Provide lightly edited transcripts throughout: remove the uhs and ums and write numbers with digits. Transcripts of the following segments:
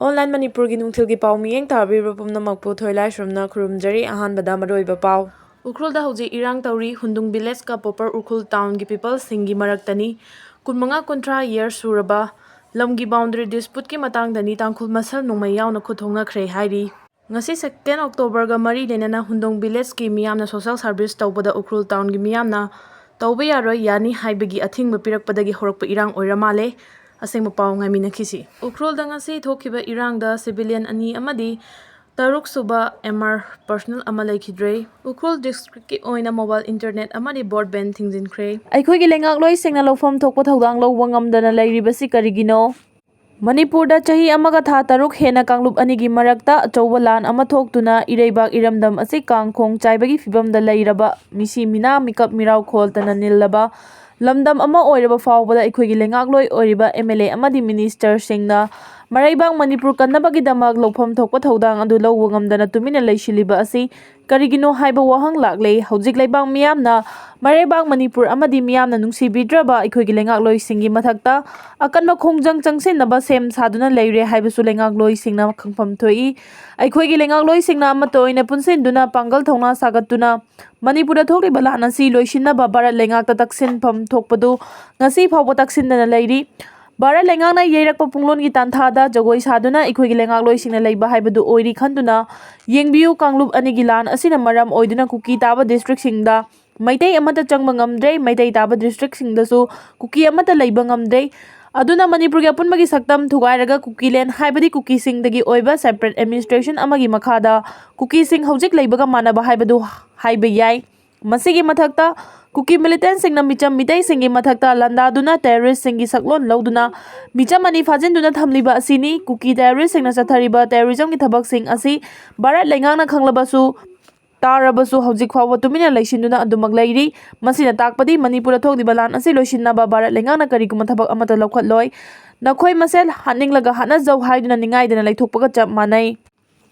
Online Manipurgi nungthilgi pau miyeng tabiriba pumnamakpu thoilaisurumna khurumjari ahanbada maroiba pau. Ukhrulda hauji irang tauri hundung village ka popper Ukhrul town gi people singi maraktani kunmanga kontra year suraba lamgi boundary dispute ki matangdani tangkhul masal nongmai yauna khuthongnakhre hairi. Ngasi 2 October ga mari lenana hundung village ki miyamna social service tawbada Ukhrul town gi miyamna tawba yaroi yani haibagi athingba pirakpadagi horakpa irang oiramale asengba pau ngaiminakhisi. Ukhrul da ngasi THOKHIBA ERANGDA civilian ani Amadi 6th Shuba MR personal ama Leikhidre Ukhrul district ki oina mobile internet amadi broadband Thingkhre aikhoigi lengakloi sengna lofam thokpa thodang lowba ngamdana leiribasi karigino Manipurda chahi amaga tha taruk hena kanglup anigi marakta achouba lan ama thoktuna ireibak iramdam asi kangkhong chaibagi fibamda leiraba misi mina mikap mirau kholtana nillaba lamdam ama oiraba fawbada aikhoigi lengakloi oiriba MLA amadi minister singna Maraibang Manipur kannabagi damak lofam thokpa thodang adu lowba ngamdana tumina leishiliba asi karigino haiba wahang laklei hojik leibang miyamna Maraibang Manipur amadi miyamna nungsibidraba aikhoigi lengakloi singi mathakta akanba khongjang changsinaba sem saduna leire haibasu lengakloi singna khangpham thoi aikhoigi lengakloi singna amatoina punsinduna pangal thongna sagatuna Manipurda thokliba lan asi loisinaba Bharat lengakta taksinpham thokpadu ngasi phawba taksindana leiri Bharat lengakna yeirakpa punglon gi tanthada jagoi saduna aikhoigi lengakloi singna leiba haibadu oiri khanduna yengbiu kanglup anigi lan asina maram oiduna Kuki taba district singda maitai amata changba ngamdrei maitai taba district singdasu Kuki amata leiba ngamdrei aduna Manipur gi apunbagi saktam thugairaga Kuki len haibadi Kuki singdagi oiba separate administration amagi makhada Kuki sing hojik leibaga manaba haibadu haiba yai masigi mathakta Kuki militant singna micham mitai singi mathakta landaduna terrorist singi saklon loduna micham ani fajinduna thamliba asini Kuki terrorist singna chathariba terrorism gi thabak sing asi Bharat lengakna khanglabasu tarabasu hojik phawba tumina leisinduna adumak leiri masina takpadi Manipur thokliba lan asi loisinaba Bharat lengakna kariguma thabak amata lokhatloi nakhoi masel haninglaga hana jau haiduna ningaidana leithokpaga chap manai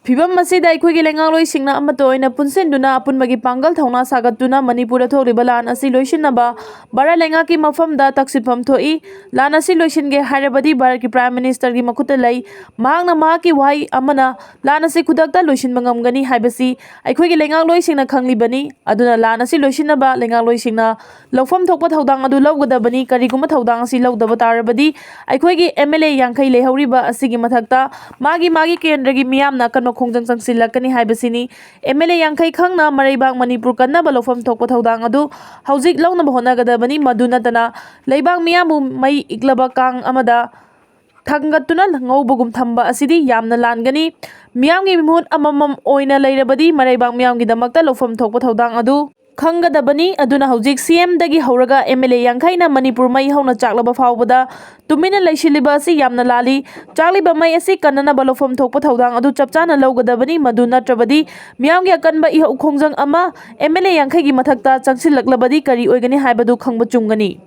Fibam masida aikhoigi lengakloi singna amato oina punsinduna apunbagi pangal thongna sagatuna Manipur thokliba lan asi loisinaba Bharat lengaki mafamda taksipam thoi lan asi loisinge hairabadi Bharat ki prime minister gi makuta lei mahakna mahaki wai amana lan asi khudakta loisinba ngamgani haibasi aikhoigi lengakloi singna khanglibani aduna lan asi loisinaba lengakloi singna lofam thokpa thodang adu lawgadabani kariguma thodang asi lawdaba tarabadi aikhoigi MLA yangkhai lehoriba asigi mathakta magi kendragi miyamna kan khongjang changsilakani haibasini MLA yangkhai khangna Maraibang Manipur kannaba lofam thokpa thodang adu hojik lawnaba honagadabani madunatana leibang miyamu mai iklaba kang amada thangatuna ngaubagum thamba asidi yamna langani miyamgi mihut amamam oina leirabadi Maraibang miyamgi damakta lofam thokpa thodang adu Khangadabani aduna hojik CM dagi horaga MLA yangkhaina Manipur mai hauna chaklaba fawbada tumina leishiliba asi yamna lali chakliba mai asi kannana balofam thokpa thodang adu chapchana lawgadabani madu natrabadi miyamgi akanba ihau khongjang ama MLA yangkhai gi mathakta changsilaklabadi kari oigani haibadu khangba chumgani